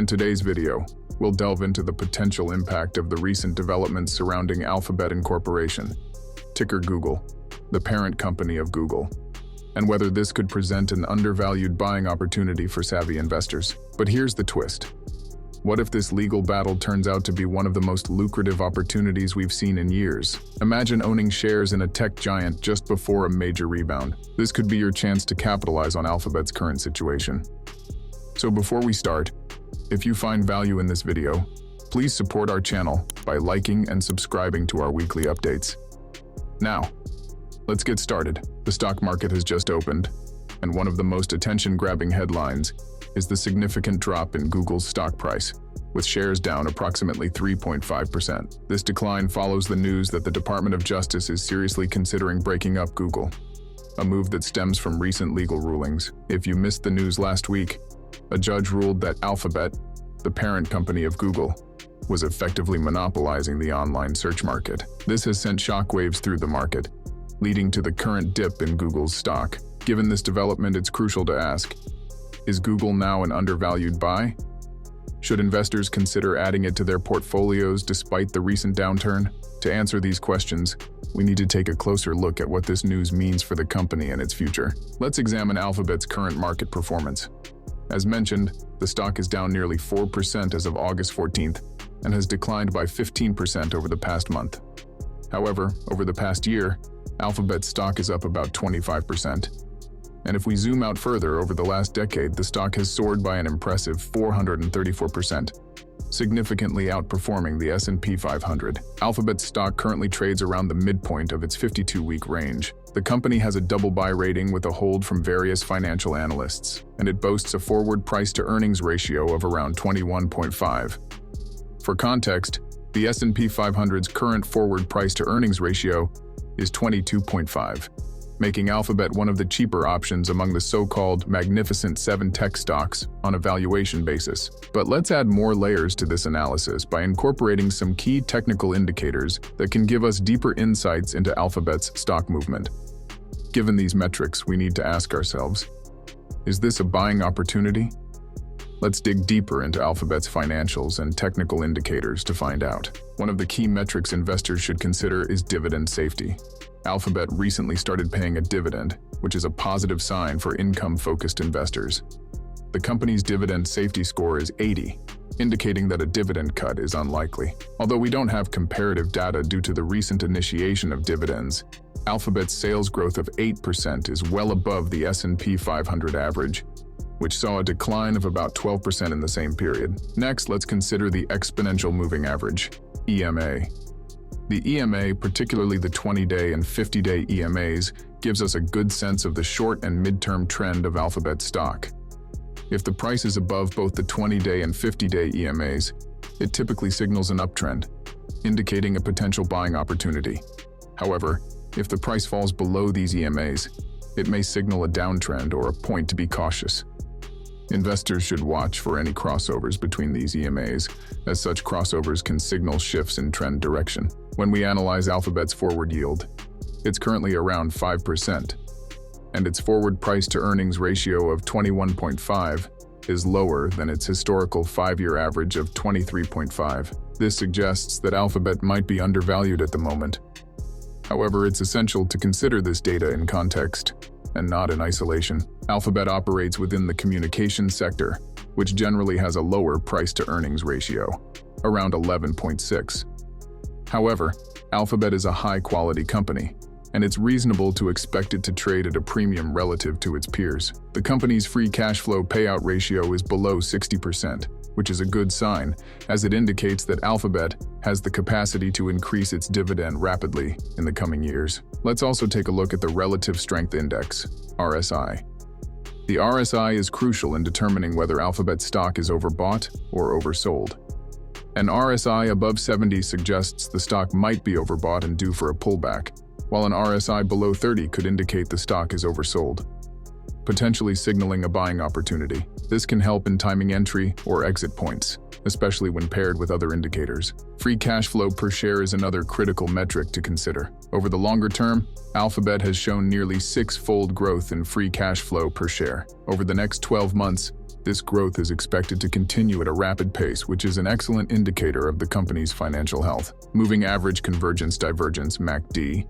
In today's video, we'll delve into the potential impact of the recent developments surrounding Alphabet Incorporation, ticker Google, the parent company of Google, and whether this could present an undervalued buying opportunity for savvy investors. But here's the twist. What if this legal battle turns out to be one of the most lucrative opportunities we've seen in years? Imagine owning shares in a tech giant just before a major rebound. This could be your chance to capitalize on Alphabet's current situation. So before we start, if you find value in this video, please support our channel by liking and subscribing to our weekly updates. Now, let's get started. The stock market has just opened, and one of the most attention-grabbing headlines is the significant drop in Google's stock price, with shares down approximately 3.5%. This decline follows the news that the Department of Justice is seriously considering breaking up Google, a move that stems from recent legal rulings. If you missed the news last week, a judge ruled that Alphabet, the parent company of Google, was effectively monopolizing the online search market. This has sent shockwaves through the market, leading to the current dip in Google's stock. Given this development, it's crucial to ask, is Google now an undervalued buy? Should investors consider adding it to their portfolios despite the recent downturn? To answer these questions, we need to take a closer look at what this news means for the company and its future. Let's examine Alphabet's current market performance. As mentioned, the stock is down nearly 4% as of August 14th and has declined by 15% over the past month. However, over the past year, Alphabet's stock is up about 25%. And if we zoom out further, over the last decade, the stock has soared by an impressive 434%, significantly outperforming the S&P 500. Alphabet's stock currently trades around the midpoint of its 52-week range. The company has a double buy rating with a hold from various financial analysts, and it boasts a forward price-to-earnings ratio of around 21.5. For context, the S&P 500's current forward price-to-earnings ratio is 22.5. making Alphabet one of the cheaper options among the so-called Magnificent Seven tech stocks on a valuation basis. But let's add more layers to this analysis by incorporating some key technical indicators that can give us deeper insights into Alphabet's stock movement. Given these metrics, we need to ask ourselves, is this a buying opportunity? Let's dig deeper into Alphabet's financials and technical indicators to find out. One of the key metrics investors should consider is dividend safety. Alphabet recently started paying a dividend, which is a positive sign for income-focused investors. The company's dividend safety score is 80, indicating that a dividend cut is unlikely. Although we don't have comparative data due to the recent initiation of dividends, Alphabet's sales growth of 8% is well above the S&P 500 average, which saw a decline of about 12% in the same period. Next, let's consider the exponential moving average, EMA. The EMA, particularly the 20-day and 50-day EMAs, gives us a good sense of the short and mid-term trend of Alphabet stock. If the price is above both the 20-day and 50-day EMAs, it typically signals an uptrend, indicating a potential buying opportunity. However, if the price falls below these EMAs, it may signal a downtrend or a point to be cautious. Investors should watch for any crossovers between these EMAs, as such crossovers can signal shifts in trend direction. When we analyze Alphabet's forward yield, it's currently around 5%, and its forward price-to-earnings ratio of 21.5 is lower than its historical 5-year average of 23.5. This suggests that Alphabet might be undervalued at the moment. However, it's essential to consider this data in context and not in isolation. Alphabet operates within the communications sector, which generally has a lower price-to-earnings ratio, around 11.6. However, Alphabet is a high-quality company, and it's reasonable to expect it to trade at a premium relative to its peers. The company's free cash flow payout ratio is below 60%, which is a good sign, as it indicates that Alphabet has the capacity to increase its dividend rapidly in the coming years. Let's also take a look at the Relative Strength Index, RSI. The RSI is crucial in determining whether Alphabet stock is overbought or oversold. An RSI above 70 suggests the stock might be overbought and due for a pullback, while an RSI below 30 could indicate the stock is oversold, potentially signaling a buying opportunity. This can help in timing entry or exit points. especially when paired with other indicators. Free cash flow per share is another critical metric to consider. Over the longer term, Alphabet has shown nearly six-fold growth in free cash flow per share. Over the next 12 months, this growth is expected to continue at a rapid pace, which is an excellent indicator of the company's financial health. Moving average convergence divergence, MACD,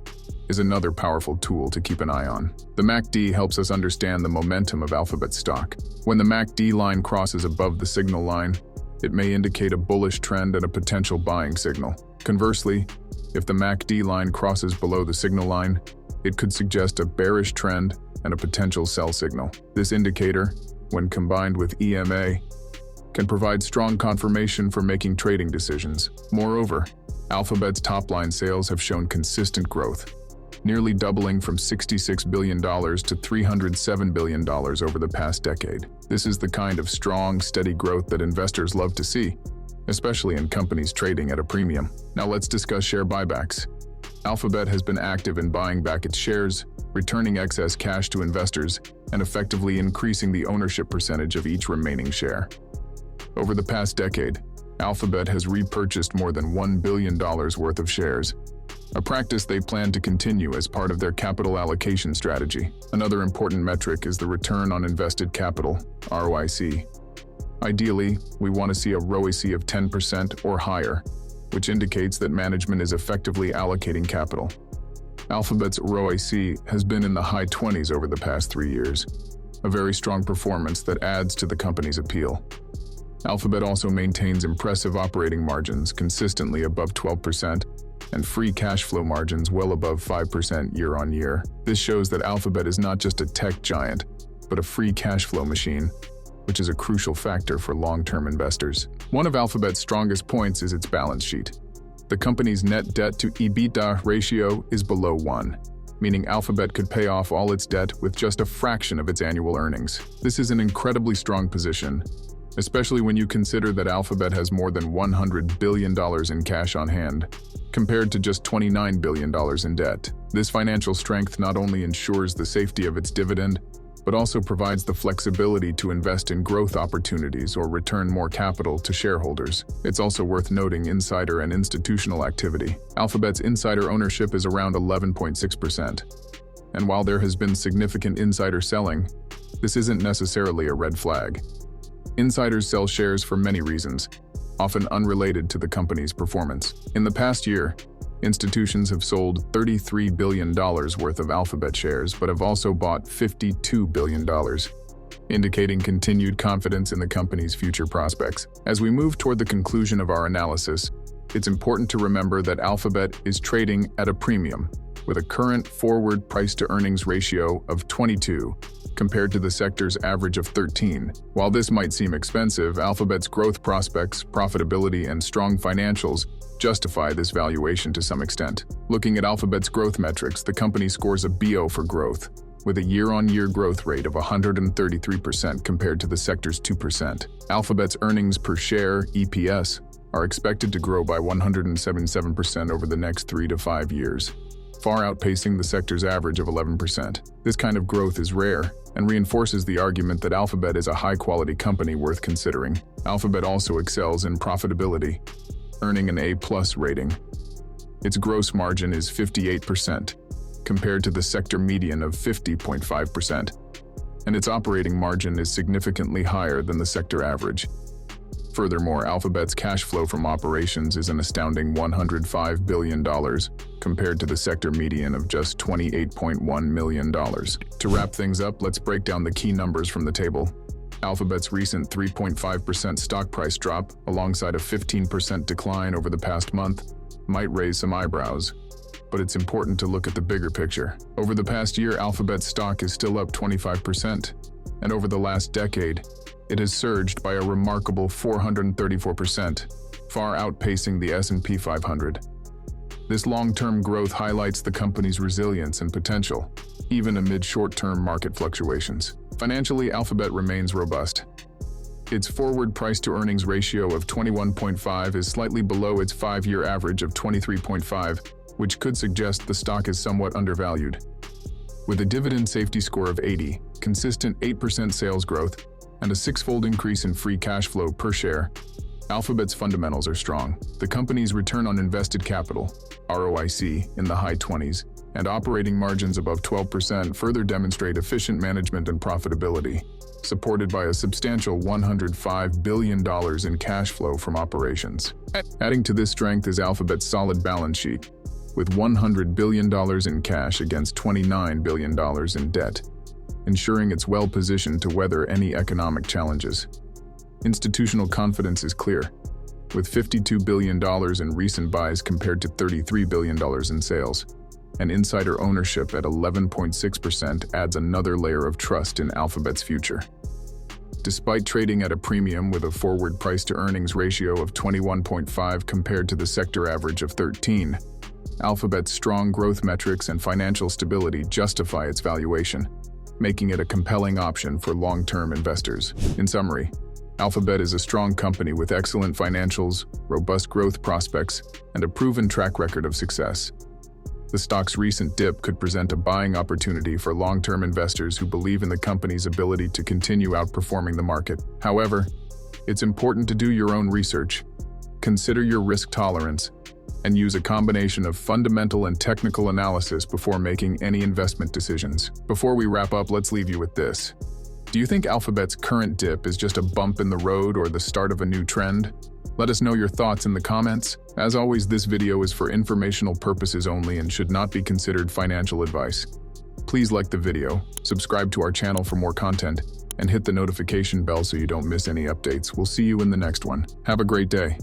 is another powerful tool to keep an eye on. The MACD helps us understand the momentum of Alphabet stock. When the MACD line crosses above the signal line, it may indicate a bullish trend and a potential buying signal. Conversely, if the MACD line crosses below the signal line, it could suggest a bearish trend and a potential sell signal. This indicator, when combined with EMA, can provide strong confirmation for making trading decisions. Moreover, Alphabet's top-line sales have shown consistent growth, nearly doubling from $66 billion to $307 billion over the past decade. This is the kind of strong, steady growth that investors love to see, especially in companies trading at a premium. Now let's discuss share buybacks. Alphabet has been active in buying back its shares, returning excess cash to investors, and effectively increasing the ownership percentage of each remaining share. Over the past decade, Alphabet has repurchased more than $1 billion worth of shares, a practice they plan to continue as part of their capital allocation strategy. Another important metric is the return on invested capital, ROIC. Ideally, we want to see a ROIC of 10% or higher, which indicates that management is effectively allocating capital. Alphabet's ROIC has been in the high 20s over the past 3 years, a very strong performance that adds to the company's appeal. Alphabet also maintains impressive operating margins consistently above 12% and free cash flow margins well above 5% year-on-year. This shows that Alphabet is not just a tech giant, but a free cash flow machine, which is a crucial factor for long-term investors. One of Alphabet's strongest points is its balance sheet. The company's net debt to EBITDA ratio is below 1, meaning Alphabet could pay off all its debt with just a fraction of its annual earnings. This is an incredibly strong position, especially when you consider that Alphabet has more than $100 billion in cash on hand, compared to just $29 billion in debt. This financial strength not only ensures the safety of its dividend, but also provides the flexibility to invest in growth opportunities or return more capital to shareholders. It's also worth noting insider and institutional activity. Alphabet's insider ownership is around 11.6%. And while there has been significant insider selling, this isn't necessarily a red flag. Insiders sell shares for many reasons, often unrelated to the company's performance. In the past year, institutions have sold $33 billion worth of Alphabet shares, but have also bought $52 billion, indicating continued confidence in the company's future prospects. As we move toward the conclusion of our analysis, it's important to remember that Alphabet is trading at a premium, with a current forward price-to-earnings ratio of 22, compared to the sector's average of 13. While this might seem expensive, Alphabet's growth prospects, profitability, and strong financials justify this valuation to some extent. Looking at Alphabet's growth metrics, the company scores a BO for growth, with a year-on-year growth rate of 133% compared to the sector's 2%. Alphabet's earnings per share, EPS, are expected to grow by 177% over the next 3 to 5 years, far outpacing the sector's average of 11%. This kind of growth is rare and reinforces the argument that Alphabet is a high-quality company worth considering. Alphabet also excels in profitability, earning an A+ rating. Its gross margin is 58%, compared to the sector median of 50.5%, and its operating margin is significantly higher than the sector average. Furthermore, Alphabet's cash flow from operations is an astounding $105 billion, compared to the sector median of just $28.1 million. To wrap things up, let's break down the key numbers from the table. Alphabet's recent 3.5% stock price drop, alongside a 15% decline over the past month, might raise some eyebrows. But it's important to look at the bigger picture. Over the past year, Alphabet's stock is still up 25%, and over the last decade, it has surged by a remarkable 434%, far outpacing the S&P 500. This long-term growth highlights the company's resilience and potential, even amid short-term market fluctuations. Financially, Alphabet remains robust. Its forward price-to-earnings ratio of 21.5 is slightly below its 5-year average of 23.5, which could suggest the stock is somewhat undervalued. With a dividend safety score of 80, consistent 8% sales growth, and a 6-fold increase in free cash flow per share, Alphabet's fundamentals are strong. The company's return on invested capital, ROIC, in the high 20s, and operating margins above 12% further demonstrate efficient management and profitability, supported by a substantial $105 billion in cash flow from operations. Adding to this strength is Alphabet's solid balance sheet, with $100 billion in cash against $29 billion in debt, ensuring it's well-positioned to weather any economic challenges. Institutional confidence is clear, with $52 billion in recent buys compared to $33 billion in sales, and insider ownership at 11.6% adds another layer of trust in Alphabet's future. Despite trading at a premium with a forward price-to-earnings ratio of 21.5 compared to the sector average of 13, Alphabet's strong growth metrics and financial stability justify its valuation, making it a compelling option for long-term investors. In summary, Alphabet is a strong company with excellent financials, robust growth prospects, and a proven track record of success. The stock's recent dip could present a buying opportunity for long-term investors who believe in the company's ability to continue outperforming the market. However, it's important to do your own research, consider your risk tolerance, and use a combination of fundamental and technical analysis before making any investment decisions. Before we wrap up, let's leave you with this. Do you think Alphabet's current dip is just a bump in the road or the start of a new trend? Let us know your thoughts in the comments. As always, this video is for informational purposes only and should not be considered financial advice. Please like the video, subscribe to our channel for more content, and hit the notification bell so you don't miss any updates. We'll see you in the next one. Have a great day.